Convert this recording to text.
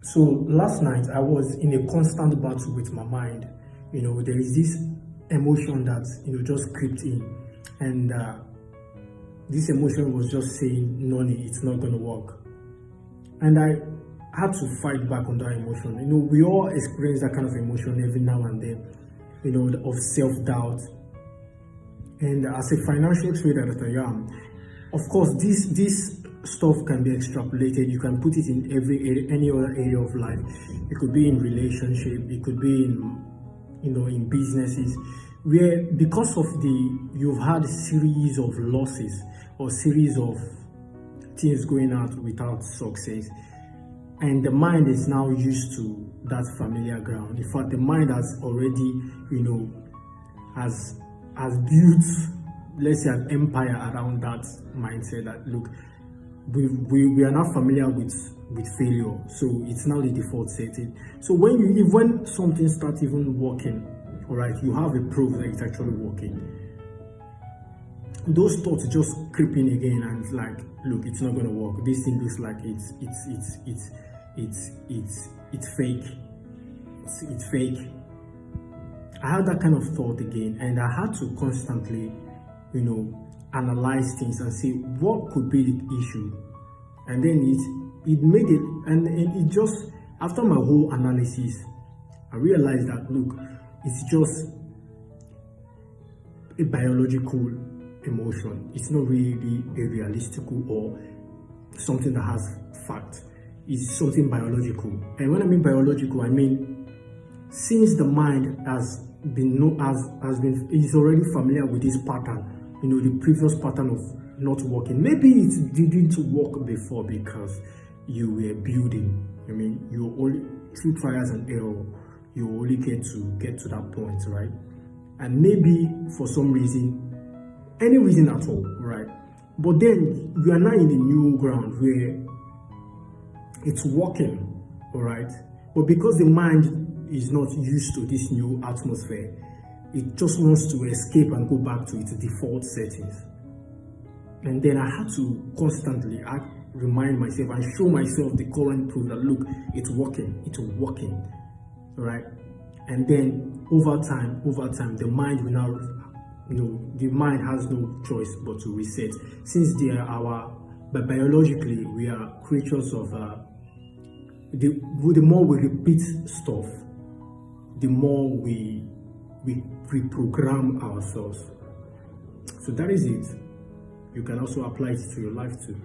So last night I was in a constant battle with my mind. There is this emotion that just crept in, and this emotion was just saying, "Noni, it's not gonna work." And I had to fight back on that emotion. We all experience that kind of emotion every now and then. Of self-doubt. And as a financial trader that I am, of course, this stuff can be extrapolated. You can put it in any other area of life. It could be in relationship. It could be in businesses, where because of you've had a series of losses or series of things going out without success, and the mind is now used to that familiar ground. In fact, the mind has already, has built, let's say, an empire around that mindset that, look, we are not familiar with failure, so it's now the default setting. So when something starts even working, all right, you have a proof that it's actually working. Those thoughts just creep in again, and it's like, look, it's not gonna work. This thing looks like it's fake. It's fake. I had that kind of thought again, and I had to constantly, analyze things and see what could be the issue. And then it made it, and it just, after my whole analysis, I realized that, look, it's just a biological emotion. It's not really a realistical or something that has fact. It's something biological. And when I mean biological, I mean, since the mind is already familiar with this pattern, the previous pattern of not working. Maybe it didn't work before because you were building. You only, through trials and error, you only get to that point, right? And maybe for some reason, any reason at all, right? But then you are now in a new ground where it's working, all right? But because the mind is not used to this new atmosphere, it just wants to escape and go back to its default settings. And then I had to constantly remind myself and show myself the current proof that, look, it's working, right? And then over time, the mind will now, the mind has no choice but to reset. Since but biologically, we are creatures of, the more we repeat stuff, the more we reprogram ourselves. So that is it. You can also apply it to your life too.